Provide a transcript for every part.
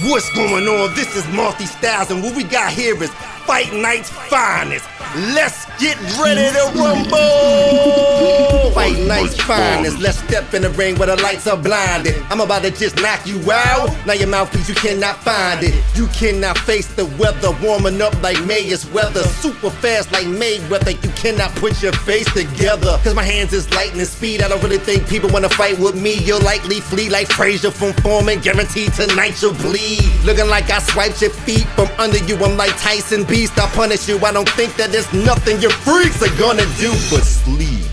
What's going on? This is Marty Styles, and what we got here is Fight Night's Finest. Let's get ready to rumble! Fight Night's Finest. Let's step in the ring where the lights are blinded. I'm about to just knock you out. Now your mouthpiece, you cannot find it. You cannot face the weather. Warming up like May's weather. Super fast like Mayweather. You cannot put your face together. Cause my hands is lightning speed. I don't really think people wanna fight with me. You'll likely flee like Frazier from Foreman. Guaranteed tonight you'll bleed. Looking like I swiped your feet from under you. I'm like Tyson Beast. I punish you. I don't think that there's nothing your freaks are gonna do but sleep.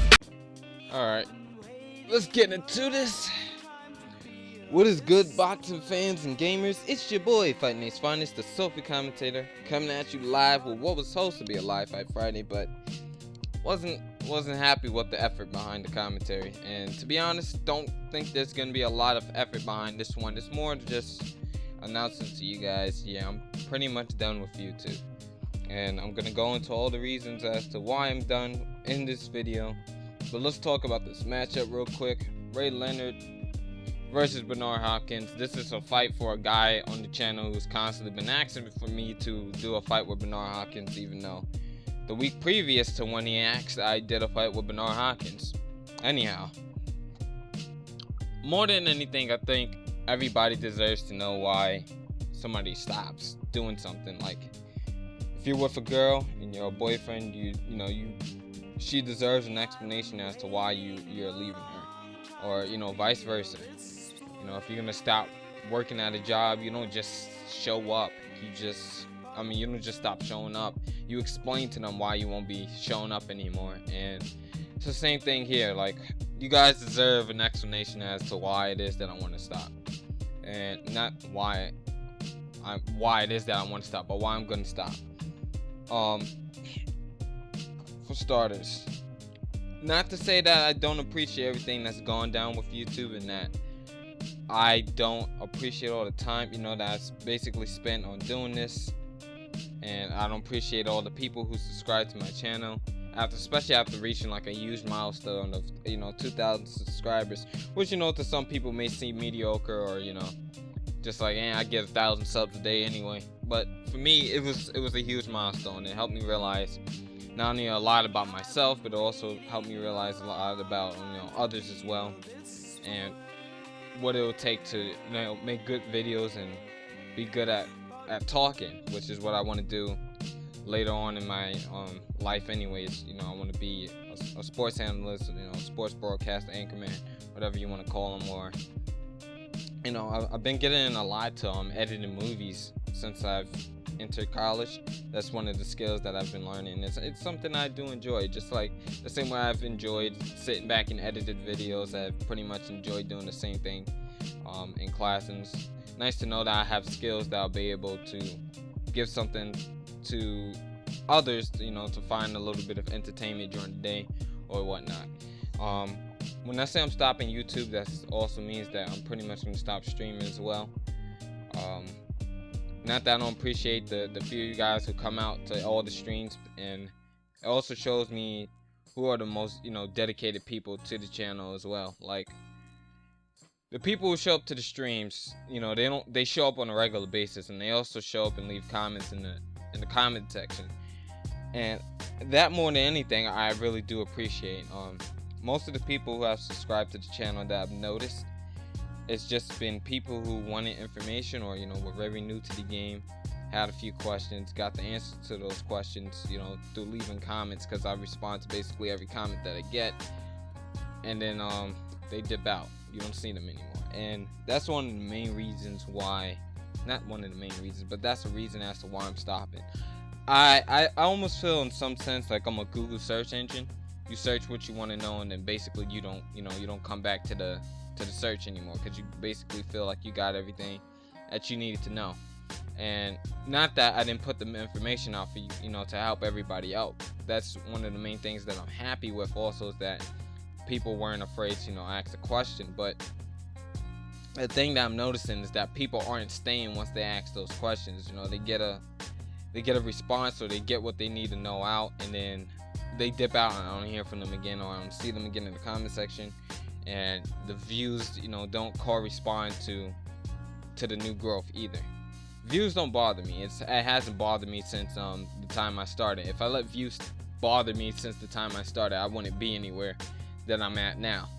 Alright, let's get into this. What is good, boxing fans and gamers? It's your boy, FightNightsFinest, the Sophie commentator, coming at you live with what was supposed to be a live Fight Friday, but wasn't happy with the effort behind the commentary. And to be honest, don't think there's gonna be a lot of effort behind this one. It's more just announcing to you guys, yeah, I'm pretty much done with YouTube. And I'm gonna go into all the reasons as to why I'm done in this video. But let's talk about this matchup real quick. Ray Leonard versus Bernard Hopkins. This is a fight for a guy on the channel who's constantly been asking for me to do a fight with Bernard Hopkins, even though the week previous to when he asked, I did a fight with Bernard Hopkins. Anyhow, more than anything, I think everybody deserves to know why somebody stops doing something. Like, if you're with a girl and you're a boyfriend, she deserves an explanation as to why you're leaving her, or vice versa. If you're gonna stop working at a job, you don't just show up. You don't just stop showing up. You explain to them why you won't be showing up anymore. And it's the same thing here. Like, you guys deserve an explanation as to why it is that I want to stop, and not why it is that I want to stop, but why I'm gonna stop. For starters, not to say that I don't appreciate everything that's going down with YouTube, and that I don't appreciate all the time that's basically spent on doing this, and I don't appreciate all the people who subscribe to my channel especially after reaching like a huge milestone of 2,000 subscribers, which to some people may seem mediocre, or just like, I get 1,000 subs a day anyway. But for me, it was a huge milestone. It helped me realize not only a lot about myself, but also helped me realize a lot about others as well, and what it will take to make good videos and be good at talking, which is what I want to do later on in my life anyways. I want to be a sports analyst, sports broadcast anchorman, whatever you want to call them. Or I've been getting a lot to editing movies since I've entered college. That's one of the skills that I've been learning. It's something I do enjoy, just like the same way I've enjoyed sitting back and edited videos. I've pretty much enjoyed doing the same thing in class, and it's nice to know that I have skills that I'll be able to give something to others, to find a little bit of entertainment during the day or whatnot. When I say I'm stopping YouTube, that also means that I'm pretty much going to stop streaming as well. Not that I don't appreciate the few of you guys who come out to all the streams, and it also shows me who are the most dedicated people to the channel as well. Like, the people who show up to the streams, they show up on a regular basis, and they also show up and leave comments in the comment section. And that, more than anything, I really do appreciate. Most of the people who have subscribed to the channel that I've noticed, it's just been people who wanted information, or were very new to the game, had a few questions, got the answers to those questions through leaving comments, because I respond to basically every comment that I get, and then they dip out. You don't see them anymore. And that's one of the main reasons why, not one of the main reasons, but that's the reason as to why I'm stopping. I almost feel in some sense like I'm a Google search engine. You search what you want to know, and then basically you don't come back to the search anymore, because you basically feel like you got everything that you needed to know. And not that I didn't put the information out for you, to help everybody out. That's one of the main things that I'm happy with also, is that people weren't afraid to ask a question. But the thing that I'm noticing is that people aren't staying once they ask those questions. They get a response, or they get what they need to know out, and then they dip out, and I don't hear from them again, or I don't see them again in the comment section, and the views don't correspond to the new growth either. views don't bother me. It hasn't bothered me since the time I started. If I let views bother me since the time I started, I wouldn't be anywhere that I'm at now.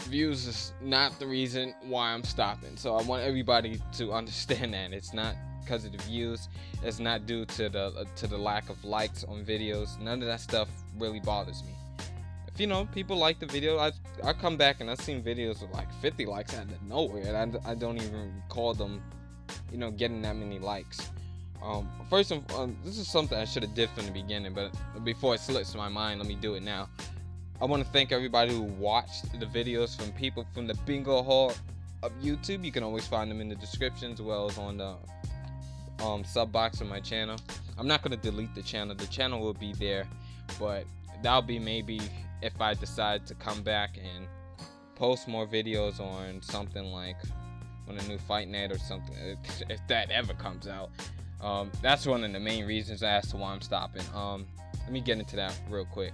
Views is not the reason why I'm stopping. So I want everybody to understand that it's not because of the views. It's not due to the lack of likes on videos. None of that stuff really bothers me. If you know people like the video, I come back and I've seen videos with like 50 likes out of nowhere, and I don't even recall them, you know, getting that many likes. First, this is something I should have did from the beginning, but before it slips my mind, let me do it now. I want to thank everybody who watched the videos from people from the bingo hall of YouTube. You can always find them in the description as well as on the sub box of my channel. I'm not going to delete the channel. The channel will be there, but that'll be maybe if I decide to come back and post more videos on something like on a new fight night or something, if that ever comes out. That's one of the main reasons as to why I'm stopping. Let me get into that real quick.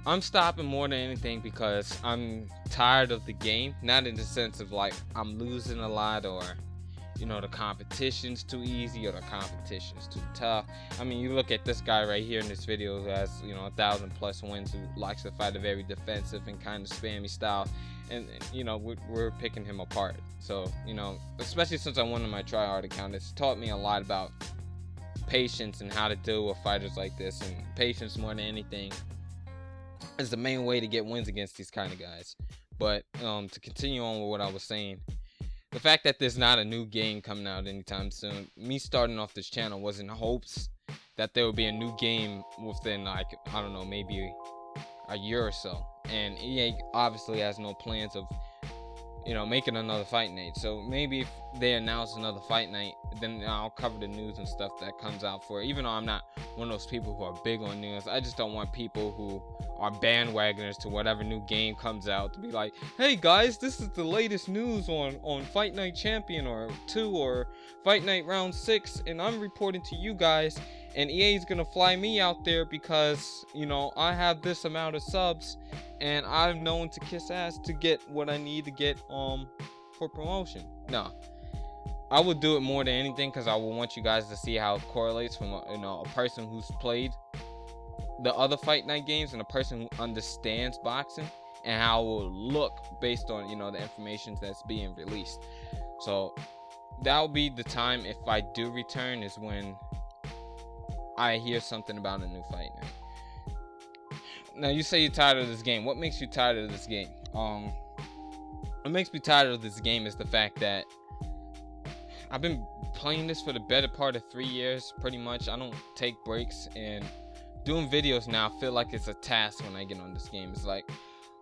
I'm stopping more than anything because I'm tired of the game. Not in the sense of like I'm losing a lot, or you know, the competition's too easy or the competition's too tough. I mean, you look at this guy right here in this video who has, you know, 1,000+ wins, who likes to fight a very defensive and kind of spammy style, and you know, we're picking him apart. So, you know, especially since I won on my tryhard account, it's taught me a lot about patience and how to deal with fighters like this. And patience, more than anything, is the main way to get wins against these kind of guys. But to continue on with what I was saying, the fact that there's not a new game coming out anytime soon, me starting off this channel was in hopes that there would be a new game within, like, I don't know, maybe a year or so. And EA obviously has no plans of, you know, making another fight night. So maybe if they announce another fight night, then I'll cover the news and stuff that comes out for it. Even though I'm not one of those people who are big on news, I just don't want people who are bandwagoners to whatever new game comes out to be like, hey guys, this is the latest news on Fight Night Champion or 2 or Fight Night Round 6, and I'm reporting to you guys, and EA is gonna fly me out there because, you know, I have this amount of subs and I'm known to kiss ass to get what I need to get for promotion. No, I would do it more than anything because I would want you guys to see how it correlates from a person who's played the other Fight Night games and a person who understands boxing, and how it will look based on, you know, the information that's being released. So that will be the time, if I do return, is when I hear something about a new Fight Night. Now, you say you're tired of this game. What makes you tired of this game? What makes me tired of this game is the fact that I've been playing this for the better part of 3 years, pretty much. I don't take breaks, and doing videos now feel like it's a task when I get on this game. It's like,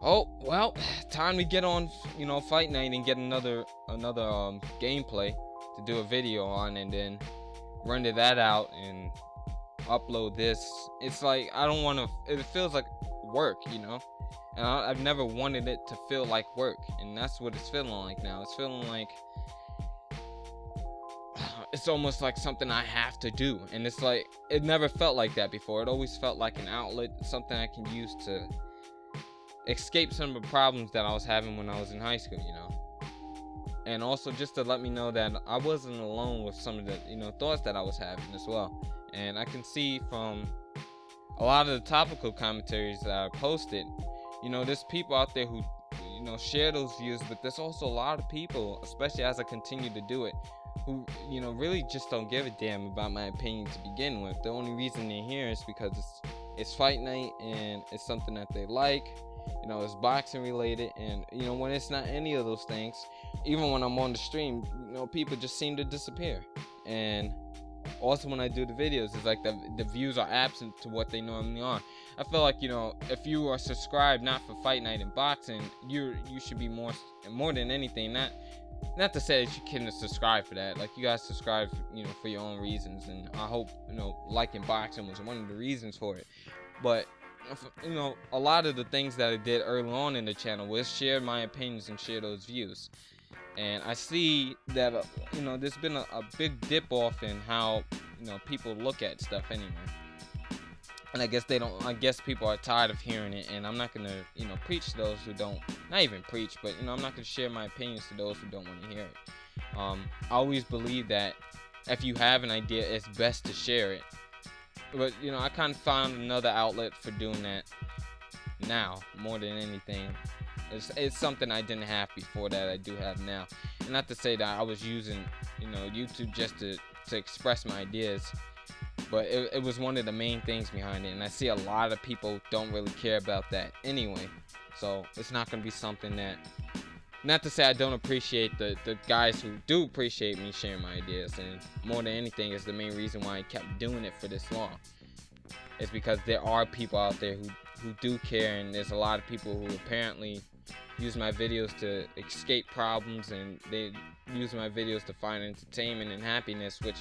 oh well, time to get on, you know, Fight Night and get another gameplay to do a video on, and then render that out and upload this. It's like, I don't want to, it feels like work, you know, and I've never wanted it to feel like work, and that's what it's feeling like now. It's feeling like it's almost like something I have to do, and it's like, it never felt like that before. It always felt like an outlet, something I can use to escape some of the problems that I was having when I was in high school, you know, and also just to let me know that I wasn't alone with some of the, you know, thoughts that I was having as well. And I can see from a lot of the topical commentaries that I posted, you know, there's people out there who, you know, share those views, but there's also a lot of people, especially as I continue to do it, who, you know, really just don't give a damn about my opinion to begin with. The only reason they're here is because it's Fight Night and it's something that they like, you know, it's boxing related. And, you know, when it's not any of those things, even when I'm on the stream, you know, people just seem to disappear. And also when I do the videos, it's like the views are absent to what they normally are. I feel like, you know, if you are subscribed not for Fight Night and boxing, you should be more than anything, not to say that you can subscribe for that. Like, you guys subscribe, you know, for your own reasons, and I hope, you know, liking boxing was one of the reasons for it. But, you know, a lot of the things that I did early on in the channel was share my opinions and share those views. And I see that, you know, there's been a big dip off in how, you know, people look at stuff anyway. And I guess people are tired of hearing it, and I'm not gonna, you know, preach to those who don't, not even preach, but, you know, I'm not gonna share my opinions to those who don't want to hear it. I always believe that if you have an idea, it's best to share it. But you know, I kind of found another outlet for doing that now more than anything. It's something I didn't have before that I do have now. And not to say that I was using, you know, YouTube just to express my ideas, but it was one of the main things behind it. And I see a lot of people don't really care about that anyway. So it's not going to be something that, not to say I don't appreciate the guys who do appreciate me sharing my ideas. And more than anything is the main reason why I kept doing it for this long. It's because there are people out there who do care, and there's a lot of people who apparently use my videos to escape problems, and they use my videos to find entertainment and happiness, which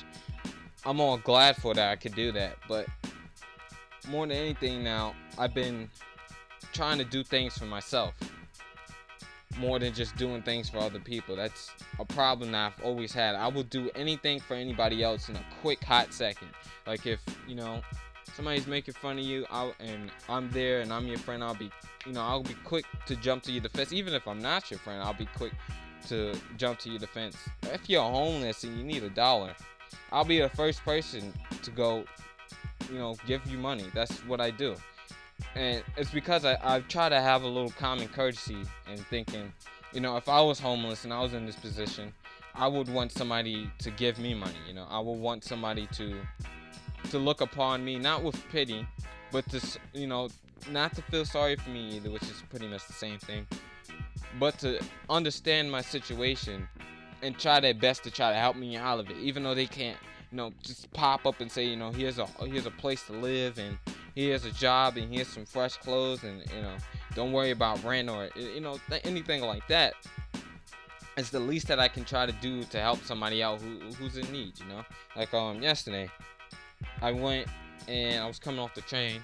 I'm all glad for that I could do that. But more than anything now, I've been trying to do things for myself more than just doing things for other people. That's a problem that I've always had. I will do anything for anybody else in a quick hot second. Like if, you know, somebody's making fun of you, and I'm there and I'm your friend, I'll be quick to jump to your defense. Even if I'm not your friend, I'll be quick to jump to your defense. If you're homeless and you need $1, I'll be the first person to go, you know, give you money. That's what I do. And it's because I try to have a little common courtesy and thinking, you know, if I was homeless and I was in this position, I would want somebody to give me money. You know, I would want somebody to look upon me, not with pity, but to, you know, not to feel sorry for me either, which is pretty much the same thing, but to understand my situation and try their best to try to help me out of it, even though they can't, you know, just pop up and say, you know, here's a place to live, and here's a job, and here's some fresh clothes, and, you know, don't worry about rent, or, you know, anything like that. It's the least that I can try to do to help somebody out who's in need, you know. Like yesterday, I went and I was coming off the train,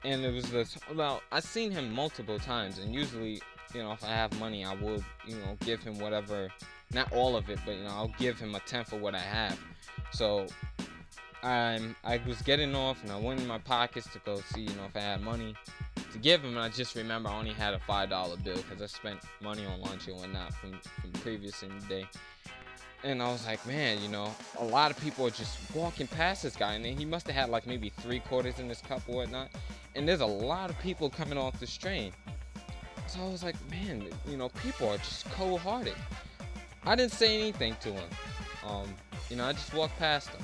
and it was this, well, I've seen him multiple times, and usually, you know, if I have money, I will, you know, give him whatever, not all of it, but, you know, I'll give him a tenth of what I have. So I was getting off, and I went in my pockets to go see, you know, if I had money to give him, and I just remember I only had a $5 bill because I spent money on lunch and whatnot from previous in the day. And I was like, man, you know, a lot of people are just walking past this guy, and he must have had like maybe 3 quarters in his cup or whatnot. And there's a lot of people coming off this train. So I was like, man, you know, people are just cold-hearted. I didn't say anything to him. You know, I just walked past him.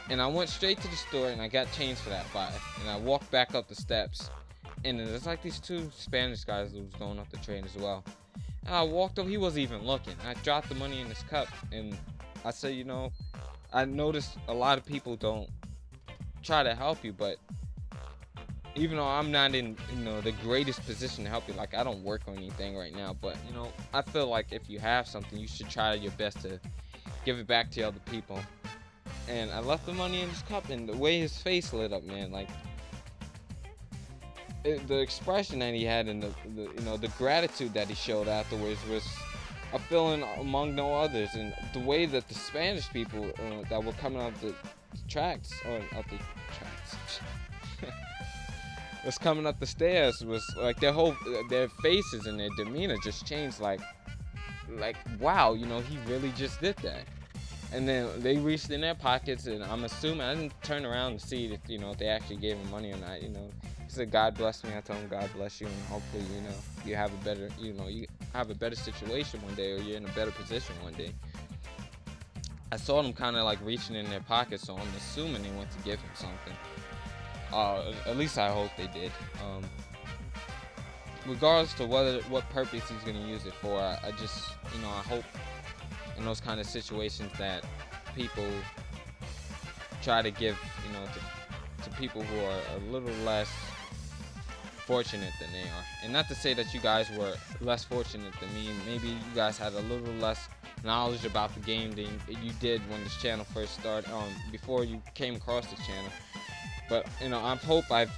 And I went straight to the store, and I got change for that $5. And I walked back up the steps, and there's like these 2 Spanish guys that was going up the train as well. And I walked up, he wasn't even looking. I dropped the money in his cup, and I said, you know, I noticed a lot of people don't try to help you, but even though I'm not in, you know, the greatest position to help you, like I don't work or anything right now, but, you know, I feel like if you have something, you should try your best to give it back to other people. And I left the money in his cup, and the way his face lit up, man, like, the expression that he had, and the you know, the gratitude that he showed afterwards was a feeling among no others. And the way that the Spanish people that were coming up the tracks, was coming up the stairs, was like their faces and their demeanor just changed. Like wow, you know, he really just did that. And then they reached in their pockets, and I'm assuming, I didn't turn around to see if, you know, if they actually gave him money or not. You know, he said, God bless me. I told him, God bless you, and hopefully, you know, you have a better, you know, you have a better situation one day, or you're in a better position one day. I saw them kind of like reaching in their pockets, so I'm assuming they went to give him something. At least I hope they did. Regardless to what purpose he's gonna use it for, I just, you know, I hope in those kind of situations that people try to give, you know, to people who are a little less fortunate than they are. And not to say that you guys were less fortunate than me. Maybe you guys had a little less knowledge about the game than you did when this channel first started, before you came across this channel. But, you know, I hope I've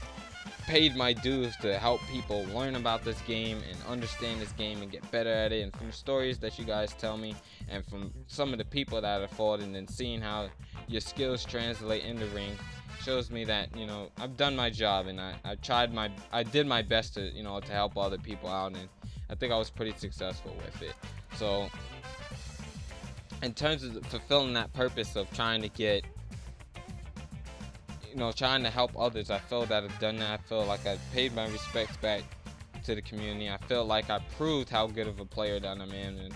paid my dues to help people learn about this game and understand this game and get better at it. And from the stories that you guys tell me, and from some of the people that I've fought, and then seeing how your skills translate in the ring, shows me that, you know, I've done my job, and I did my best to, you know, to help other people out, and I think I was pretty successful with it. So in terms of fulfilling that purpose of trying to get, trying to help others, I feel that I've done that. I feel like I paid my respects back to the community. I feel like I proved how good of a player that I'm in,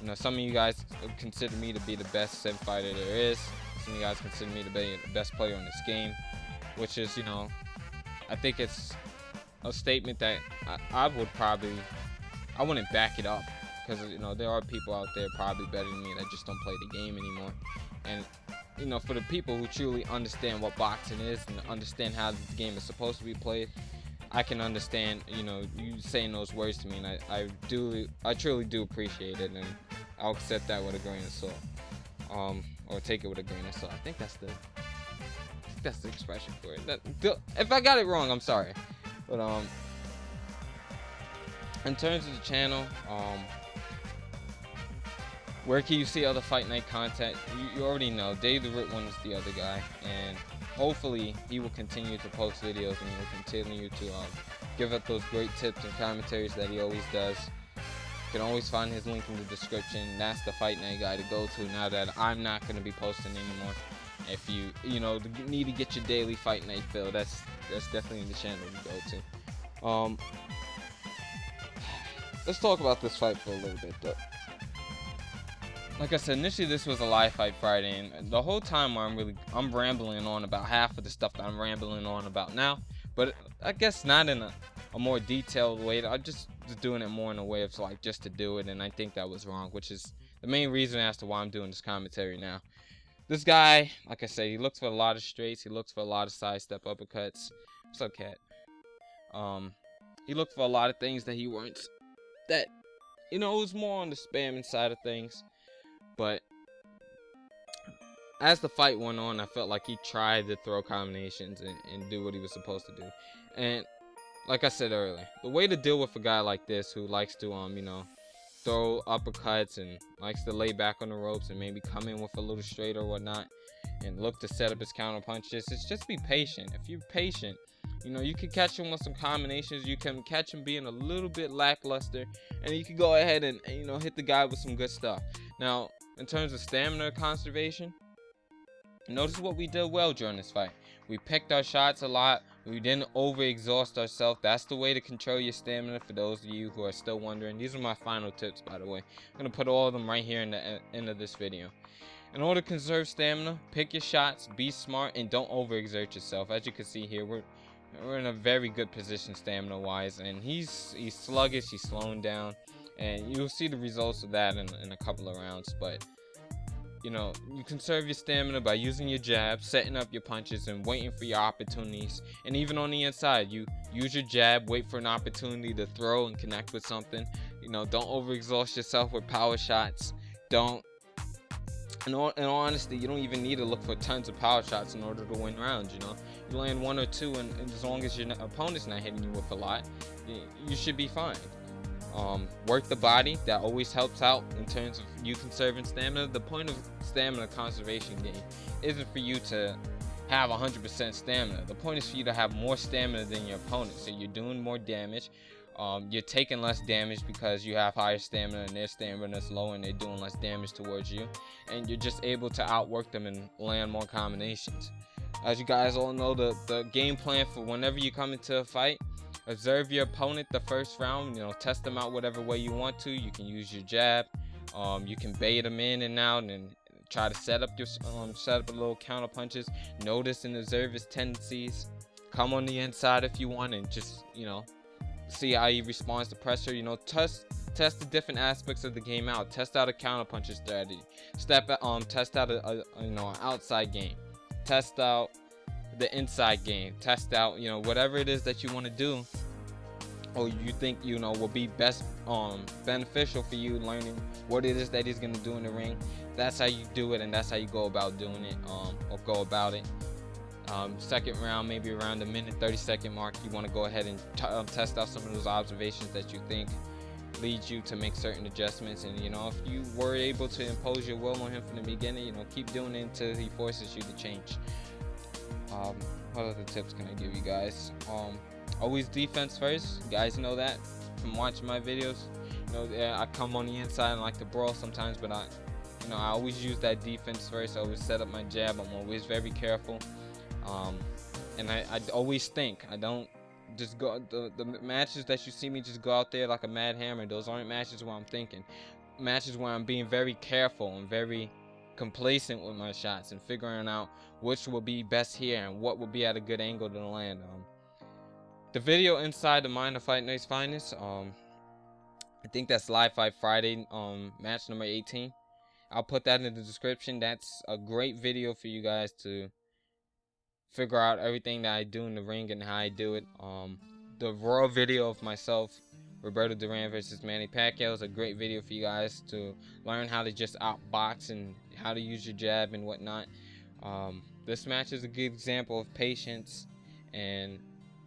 and some of you guys consider me to be the best sim fighter there is. Some of you guys consider me to be the best player in this game, which is, I think it's a statement that I wouldn't back it up, because there are people out there probably better than me that just don't play the game anymore. And for the people who truly understand what boxing is and understand how this game is supposed to be played, I can understand you saying those words to me, and I truly do appreciate it, and I'll accept that with a grain of salt, or take it with a grain of salt. I think that's the expression for it. If I got it wrong, I'm sorry. But in terms of the channel, where can you see other Fight Night content? You already know Dave the Root One is the other guy, and hopefully he will continue to post videos, and he will continue to give up those great tips and commentaries that he always does. You can always find his link in the description. That's the Fight Night guy to go to now that I'm not going to be posting anymore. If you need to get your daily Fight Night fill, that's definitely the channel to go to. Let's talk about this fight for a little bit, though. Like I said, initially this was a live fight Friday, and the whole time I'm rambling on about half of the stuff that I'm rambling on about now, but I guess not in a more detailed way. I just doing it more in a way of like just to do it, and I think that was wrong, which is the main reason as to why I'm doing this commentary now. This guy, like I said, he looks for a lot of straights, he looks for a lot of sidestep uppercuts. What's up, cat? He looked for a lot of things that he weren't, that it was more on the spamming side of things. But as the fight went on, I felt like he tried to throw combinations and do what he was supposed to do. And like I said earlier, the way to deal with a guy like this who likes to throw uppercuts and likes to lay back on the ropes and maybe come in with a little straight or whatnot and look to set up his counter punches, is just be patient. If you're patient, you can catch him with some combinations. You can catch him being a little bit lackluster, and you can go ahead and hit the guy with some good stuff. Now, in terms of stamina conservation, notice what we did well during this fight. We picked our shots a lot. We didn't overexhaust ourselves. That's the way to control your stamina, for those of you who are still wondering. These are my final tips, by the way. I'm going to put all of them right here in the end of this video. In order to conserve stamina, pick your shots, be smart, and don't overexert yourself. As you can see here, we're in a very good position stamina-wise, and he's sluggish, he's slowing down. And you'll see the results of that in a couple of rounds. But you conserve your stamina by using your jab, setting up your punches, and waiting for your opportunities. And even on the inside, you use your jab, wait for an opportunity to throw and connect with something. Don't overexhaust yourself with power shots. In all honesty, you don't even need to look for tons of power shots in order to win rounds. You land one or two, and as long as your opponent's not hitting you with a lot, you should be fine. Work the body. That always helps out in terms of you conserving stamina. The point of stamina conservation game isn't for you to have 100% stamina. The point is for you to have more stamina than your opponent, so you're doing more damage. You're taking less damage because you have higher stamina and their stamina is low, and they're doing less damage towards you, and you're just able to outwork them and land more combinations. As you guys all know, the game plan for whenever you come into a fight: observe your opponent the first round, test them out whatever way you want to. You can use your jab, you can bait them in and out and try to set up a little counter punches. Notice and observe his tendencies. Come on the inside if you want, and just see how he responds to pressure. Test the different aspects of the game out. Test out a counter puncher strategy. Test out an outside game. Test out the inside game. Test out whatever it is that you want to do, or you think will be best beneficial for you, learning what it is that he's gonna do in the ring. That's how you do it, and that's how you go about doing it, or go about it. Second round, maybe around the minute 30-second mark, you want to go ahead and test out some of those observations that you think lead you to make certain adjustments. And if you were able to impose your will on him from the beginning, keep doing it until he forces you to change. What other tips can I give you guys? Always defense first. You guys know that from watching my videos. I come on the inside and like to brawl sometimes, but You know, I always use that defense first. I always set up my jab. I'm always very careful. And I always think. I don't just go, the matches that you see me just go out there like a mad hammer, those aren't matches where I'm thinking. Matches where I'm being very careful and very complacent with my shots and figuring out which will be best here and what will be at a good angle to land. The video inside the Mind of Fight Night's Finest, I think that's Live Fight Friday, match number 18. I'll put that in the description. That's a great video for you guys to figure out everything that I do in the ring and how I do it. The raw video of myself, Roberto Duran versus Manny Pacquiao, is a great video for you guys to learn how to just outbox and how to use your jab and whatnot. This match is a good example of patience, and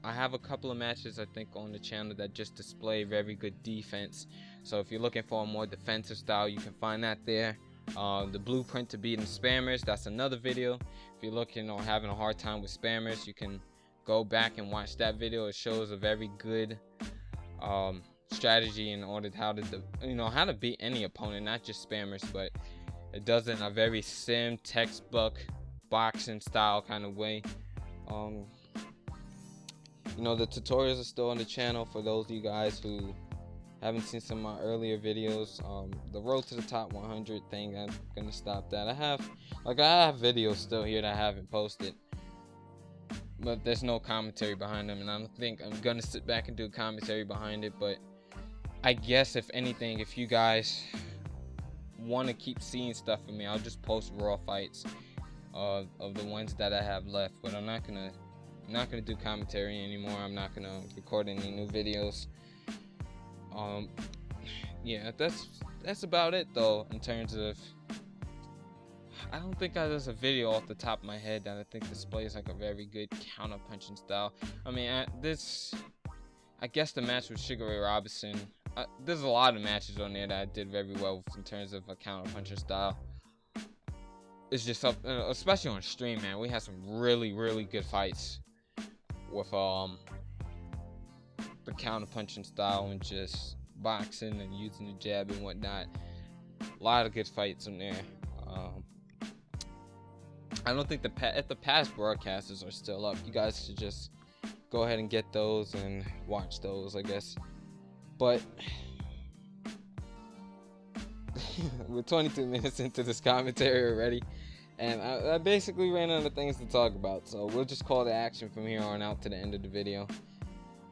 I have a couple of matches I think on the channel that just display very good defense. So if you're looking for a more defensive style, you can find that there. The blueprint to beating spammers, that's another video. If you're looking or having a hard time with spammers, you can go back and watch that video. It shows a very good strategy in order how to beat any opponent, not just spammers, but it does it in a very sim textbook boxing style kind of way. You know, the tutorials are still on the channel for those of you guys who haven't seen some of my earlier videos. The road to the top 100 thing, I'm gonna stop that. I have videos still here that I haven't posted, but there's no commentary behind them, and I don't think I'm gonna sit back and do commentary behind it. But I guess if anything, if you guys want to keep seeing stuff from me, I'll just post raw fights of the ones that I have left. But I'm not gonna do commentary anymore. I'm not gonna record any new videos. Yeah, that's about it though, in terms of, I don't think there's a video off the top of my head that I think displays like a very good counter punching style. I mean, I guess the match with Sugar Ray Robinson, there's a lot of matches on there that I did very well with in terms of a counter punching style. It's just up, especially on stream, man, we had some really good fights with the counter punching style and just boxing and using the jab and whatnot. A lot of good fights in there. I don't think if the past broadcasters are still up, you guys should just go ahead and get those and watch those, I guess. But we're 22 minutes into this commentary already, and I basically ran out of things to talk about, so we'll just call to action from here on out to the end of the video.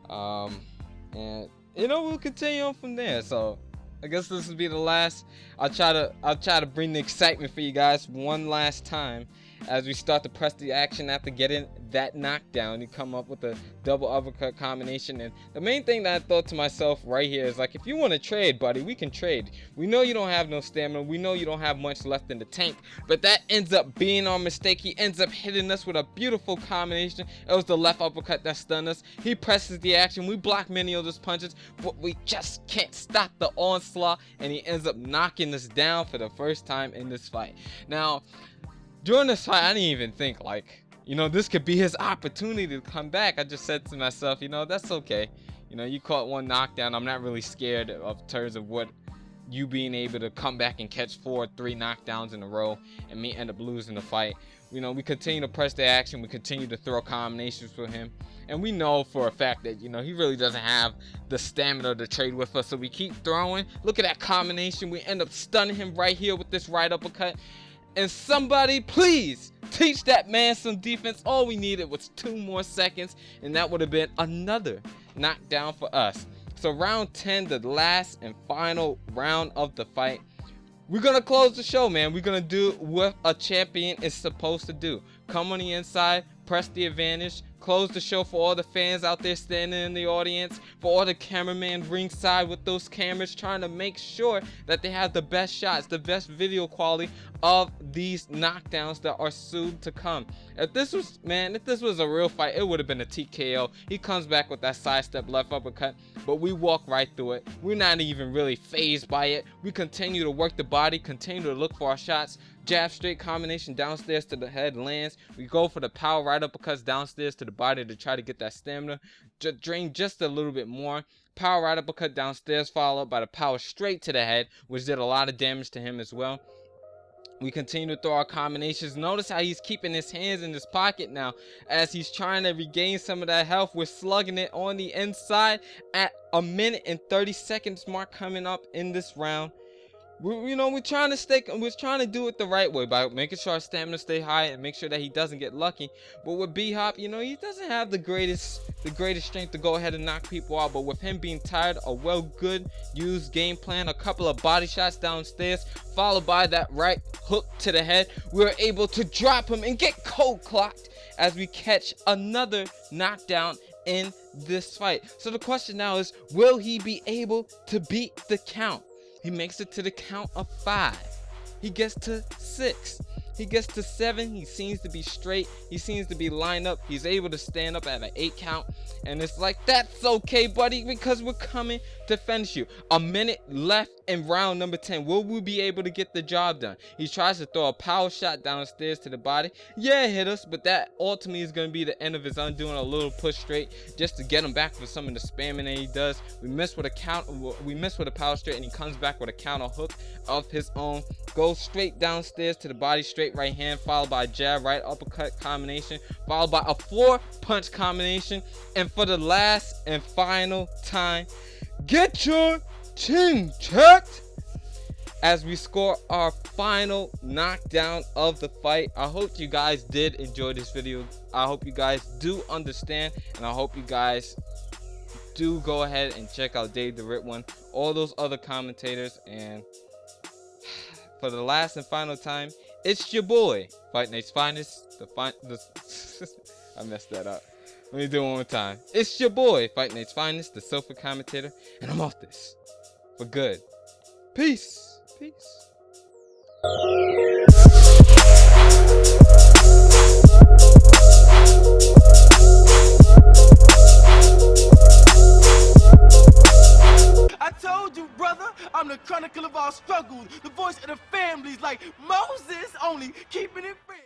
And you know, we'll continue on from there. So I guess this will be the last. I'll try to bring the excitement for you guys one last time as we start to press the action after getting that knockdown. You come up with a double uppercut combination. And the main thing that I thought to myself right here is, like, if you want to trade, buddy, we can trade. We know you don't have no stamina. We know you don't have much left in the tank. But that ends up being our mistake. He ends up hitting us with a beautiful combination. It was the left uppercut that stunned us. He presses the action. We block many of those punches, but we just can't stop the onslaught. And he ends up knocking us down for the first time in this fight. Now, during this fight, I didn't even think, like, you know, this could be his opportunity to come back. I just said to myself, you know, that's okay. You know, you caught one knockdown. I'm not really scared of terms of what you being able to come back and catch 4 or 3 knockdowns in a row and me end up losing the fight. You know, we continue to press the action. We continue to throw combinations for him. And we know for a fact that, you know, he really doesn't have the stamina to trade with us. So we keep throwing. Look at that combination. We end up stunning him right here with this right uppercut. And somebody please teach that man some defense. All we needed was 2 more seconds, and that would have been another knockdown for us. So round 10, the last and final round of the fight, we're gonna close the show, man. We're gonna do what a champion is supposed to do. Come on the inside, press the advantage, close the show for all the fans out there standing in the audience, for all the cameramen ringside with those cameras trying to make sure that they have the best shots, the best video quality of these knockdowns that are soon to come. If this was a real fight, it would have been a TKO. He comes back with that sidestep left uppercut, but we walk right through it. We're not even really fazed by it. We continue to work the body, continue to look for our shots. Jab straight combination downstairs to the head lands. We go for the power right uppercuts downstairs to the body to try to get that stamina. Drain just a little bit more. Power right uppercut downstairs followed by the power straight to the head, which did a lot of damage to him as well. We continue to throw our combinations. Notice how he's keeping his hands in his pocket now as he's trying to regain some of that health. We're slugging it on the inside at a minute and 30 seconds mark coming up in this round. We're trying to do it the right way by making sure our stamina stay high and make sure that he doesn't get lucky. But with B-Hop, he doesn't have the greatest strength to go ahead and knock people out. But with him being tired, a good used game plan, a couple of body shots downstairs, followed by that right hook to the head, we were able to drop him and get cold clocked as we catch another knockdown in this fight. So the question now is, will he be able to beat the count? He makes it to the count of 5. He gets to 6. He gets to 7. He seems to be straight. He seems to be lined up. He's able to stand up at an 8 count. And it's like, that's okay, buddy, because we're coming to finish you. A minute left in round number 10. Will we be able to get the job done? He tries to throw a power shot downstairs to the body. Yeah, it hit us, but that ultimately is going to be the end of his undoing. A little push straight just to get him back for some of the spamming that he does. We miss with a power straight, and he comes back with a counter hook of his own. Goes straight downstairs to the body, straight right hand, followed by a jab, right uppercut combination, followed by a 4-punch combination. And for the last and final time, get your chin checked as we score our final knockdown of the fight. I hope you guys did enjoy this video. I hope you guys do understand, and I hope you guys do go ahead and check out Dave the Rip One, all those other commentators. And for the last and final time, it's your boy, Fight Night's Finest. I messed that up. Let me do it one more time. It's your boy, Fight Night's Finest, the sofa commentator, and I'm off this for good. Peace. Peace. I told you, brother, I'm the chronicle of our struggles, the voice of the families like Moses, only keeping it real.